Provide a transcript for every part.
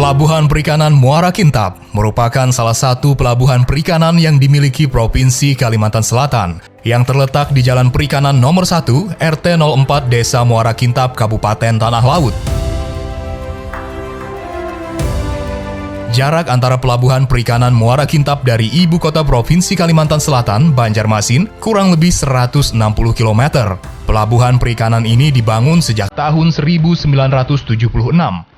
Pelabuhan Perikanan Muara Kintab merupakan salah satu pelabuhan perikanan yang dimiliki Provinsi Kalimantan Selatan yang terletak di Jalan Perikanan Nomor 1, RT 04 Desa Muara Kintab, Kabupaten Tanah Laut. Jarak antara Pelabuhan Perikanan Muara Kintab dari Ibu Kota Provinsi Kalimantan Selatan, Banjarmasin, kurang lebih 160 km. Pelabuhan perikanan ini dibangun sejak tahun 1976.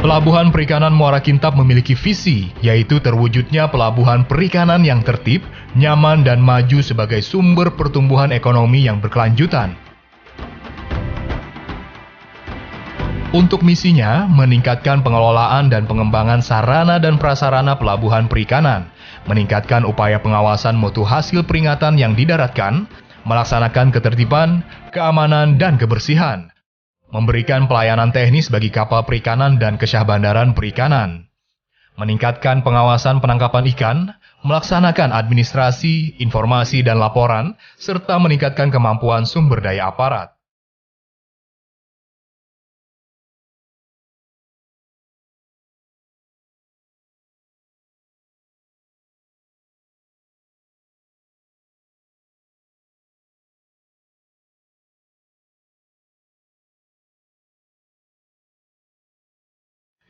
Pelabuhan Perikanan Muara Kintab memiliki visi, yaitu terwujudnya pelabuhan perikanan yang tertib, nyaman, dan maju sebagai sumber pertumbuhan ekonomi yang berkelanjutan. Untuk misinya, meningkatkan pengelolaan dan pengembangan sarana dan prasarana pelabuhan perikanan, meningkatkan upaya pengawasan mutu hasil peringatan yang didaratkan, melaksanakan ketertiban, keamanan, dan kebersihan, memberikan pelayanan teknis bagi kapal perikanan dan kesyah bandaran perikanan, meningkatkan pengawasan penangkapan ikan, melaksanakan administrasi, informasi, dan laporan, serta meningkatkan kemampuan sumber daya aparat.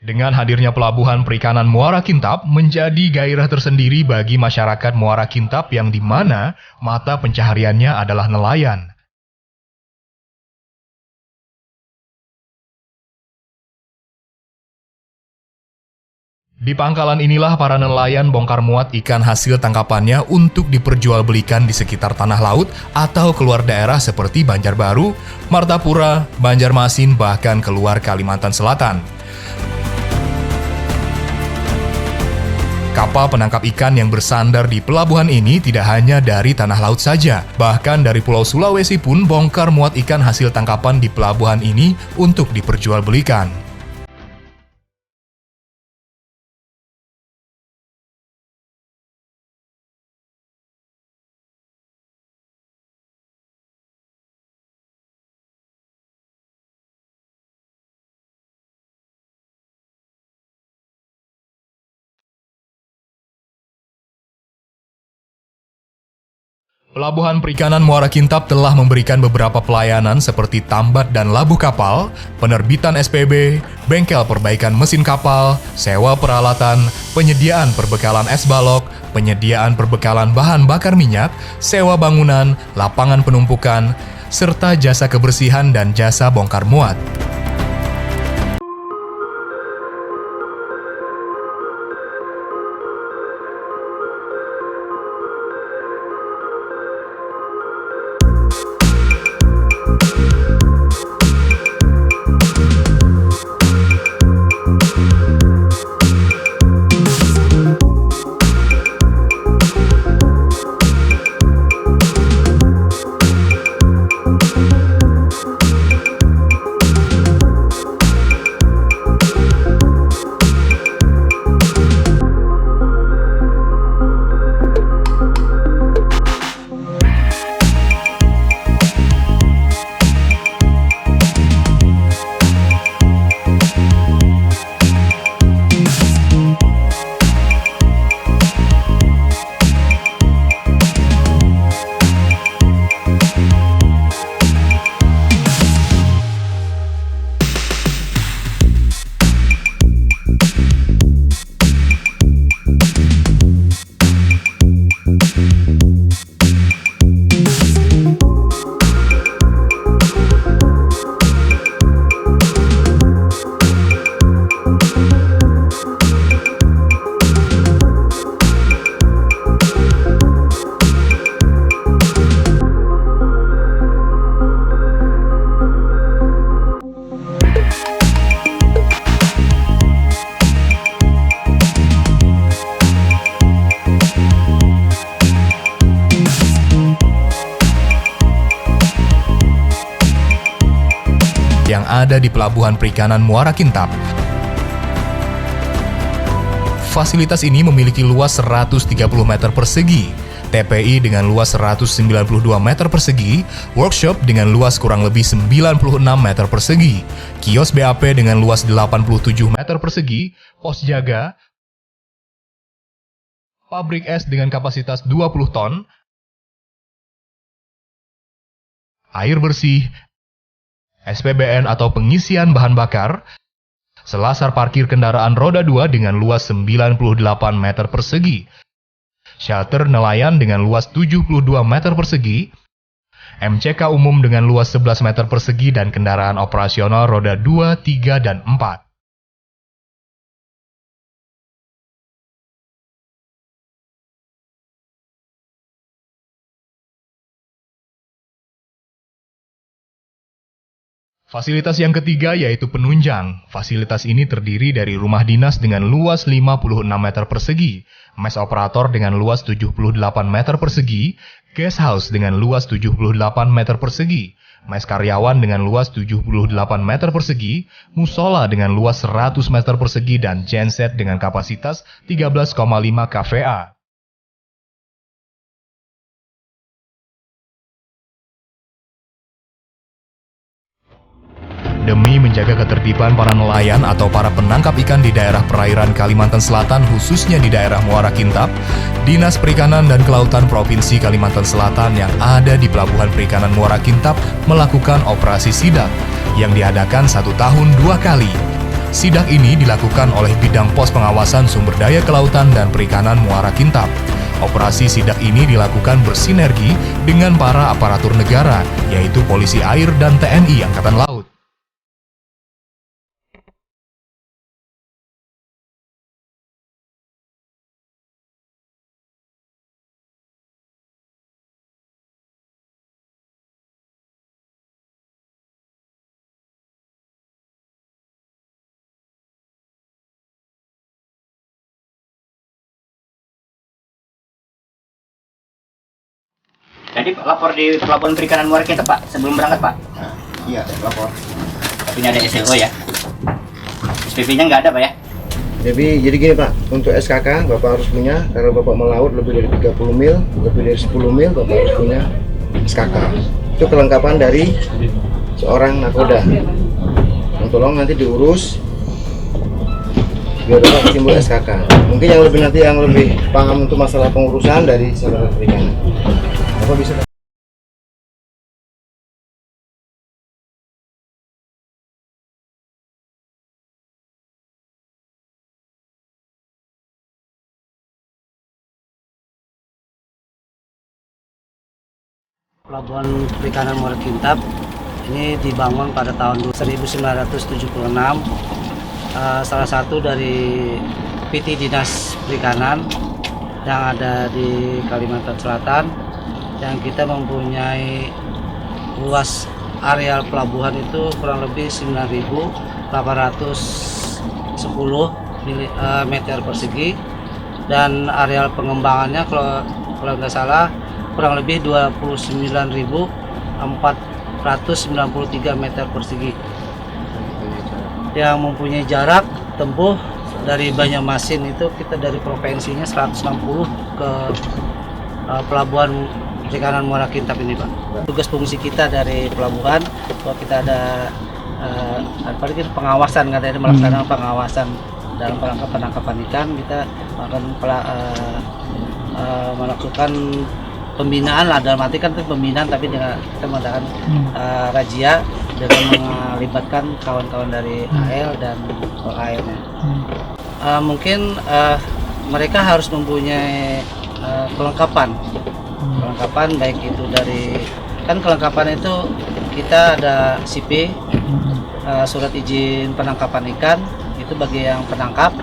Dengan hadirnya Pelabuhan Perikanan Muara Kintab menjadi gairah tersendiri bagi masyarakat Muara Kintab yang di mana mata pencahariannya adalah nelayan. Di pangkalan inilah para nelayan bongkar muat ikan hasil tangkapannya untuk diperjualbelikan di sekitar tanah laut atau keluar daerah seperti Banjarbaru, Martapura, Banjarmasin, bahkan keluar Kalimantan Selatan. Kapal penangkap ikan yang bersandar di pelabuhan ini tidak hanya dari tanah laut saja, bahkan dari Pulau Sulawesi pun bongkar muat ikan hasil tangkapan di pelabuhan ini untuk diperjualbelikan. Pelabuhan Perikanan Muara Kintab telah memberikan beberapa pelayanan seperti tambat dan labuh kapal, penerbitan SPB, bengkel perbaikan mesin kapal, sewa peralatan, penyediaan perbekalan es balok, penyediaan perbekalan bahan bakar minyak, sewa bangunan, lapangan penumpukan, serta jasa kebersihan dan jasa bongkar muat. yang ada di Pelabuhan Perikanan Muara Kintab. Fasilitas ini memiliki luas 130 meter persegi, TPI dengan luas 192 meter persegi, workshop dengan luas kurang lebih 96 meter persegi, kios BAP dengan luas 87 meter persegi, pos jaga, pabrik es dengan kapasitas 20 ton, air bersih, SPBN atau pengisian bahan bakar, selasar parkir kendaraan roda 2 dengan luas 98 meter persegi, shelter nelayan dengan luas 72 meter persegi, MCK umum dengan luas 11 meter persegi dan kendaraan operasional roda 2, 3, dan 4. Fasilitas yang ketiga yaitu penunjang. Fasilitas ini terdiri dari rumah dinas dengan luas 56 meter persegi, mes operator dengan luas 78 meter persegi, guest house dengan luas 78 meter persegi, mes karyawan dengan luas 78 meter persegi, musola dengan luas 100 meter persegi, dan genset dengan kapasitas 13,5 kVA. Demi menjaga ketertiban para nelayan atau para penangkap ikan di daerah perairan Kalimantan Selatan, khususnya di daerah Muara Kintab, Dinas Perikanan dan Kelautan Provinsi Kalimantan Selatan yang ada di Pelabuhan Perikanan Muara Kintab melakukan operasi sidak yang diadakan 1 tahun 2 kali. Sidak ini dilakukan oleh Bidang Pos Pengawasan Sumber Daya Kelautan dan Perikanan Muara Kintab. Operasi sidak ini dilakukan bersinergi dengan para aparatur negara, yaitu Polisi Air dan TNI Angkatan Laut. Jadi lapor di Pelabuhan Perikanan Muara Kintab, Pak, sebelum berangkat, Pak? Iya, lapor. Tapi ini ada SLO ya? SPP-nya nggak ada, Pak ya? Jadi gini Pak, untuk SKK Bapak harus punya, kalau Bapak melaut lebih dari 30 mil, lebih dari 10 mil, Bapak harus punya SKK. Itu kelengkapan dari seorang nakoda. Yang tolong nanti diurus biar Bapak timbul SKK. Mungkin yang lebih paham untuk masalah pengurusan dari saudara perikanan. Bapak bisa. Pelabuhan Perikanan Muara Kintab ini dibangun pada tahun 1976, salah satu dari PT Dinas Perikanan yang ada di Kalimantan Selatan, yang kita mempunyai luas areal pelabuhan itu kurang lebih 9.810 meter persegi, dan areal pengembangannya kalau nggak salah kurang lebih 29.493 meter persegi, yang mempunyai jarak tempuh dari Banjarmasin itu kita dari provinsinya 160 ke Pelabuhan Perikanan Muara Kintab ini, Pak. Tugas fungsi kita dari pelabuhan, bahwa kita ada pengawasan, katanya melaksanakan pengawasan dalam penangkapan ikan. Kita akan melakukan pembinaan lah, dalam arti kan itu pembinaan, tapi dengan kita mengadakan razia dengan melibatkan kawan-kawan dari AL dan AL-nya. Mungkin mereka harus mempunyai kelengkapan baik itu dari, kan kelengkapan itu kita ada CP, surat izin penangkapan ikan itu bagi yang penangkap,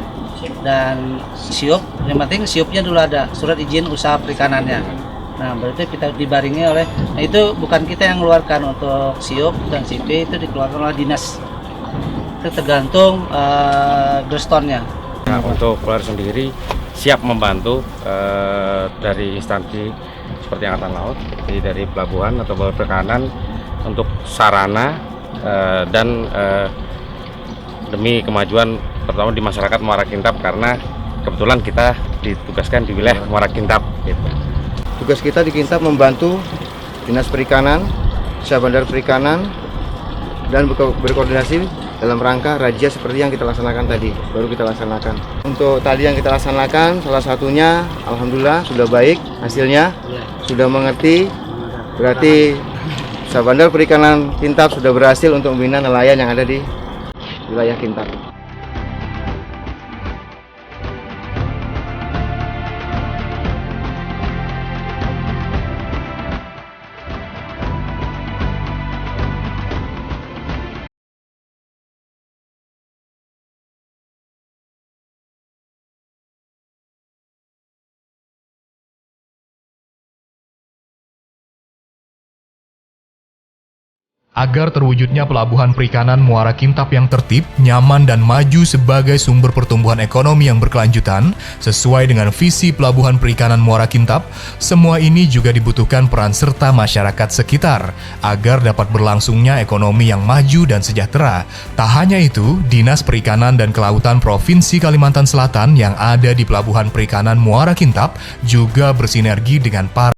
dan siup, yang penting siupnya dulu ada, surat izin usaha perikanannya. Nah, berarti kita dibaringi oleh, nah itu bukan kita yang mengeluarkan, untuk siup dan CP itu dikeluarkan oleh dinas, itu tergantung Grestonnya. Nah, untuk Polres sendiri siap membantu dari instansi seperti Angkatan Laut, dari pelabuhan atau perikanan untuk sarana dan demi kemajuan terutama di masyarakat Muara Kintab, karena kebetulan kita ditugaskan di wilayah Muara Kintab gitu. Tugas kita di Kintab membantu Dinas Perikanan, Syah Bandar Perikanan, dan berkoordinasi dalam rangka razia seperti yang kita laksanakan tadi, baru kita laksanakan. Untuk tadi yang kita laksanakan, salah satunya alhamdulillah sudah baik hasilnya, sudah mengerti, berarti Syah Bandar Perikanan Kintab sudah berhasil untuk membina nelayan yang ada di wilayah Kintab. Agar terwujudnya pelabuhan perikanan Muara Kintab yang tertib, nyaman, dan maju sebagai sumber pertumbuhan ekonomi yang berkelanjutan, sesuai dengan visi pelabuhan perikanan Muara Kintab, semua ini juga dibutuhkan peran serta masyarakat sekitar, agar dapat berlangsungnya ekonomi yang maju dan sejahtera. Tak hanya itu, Dinas Perikanan dan Kelautan Provinsi Kalimantan Selatan yang ada di pelabuhan perikanan Muara Kintab juga bersinergi dengan para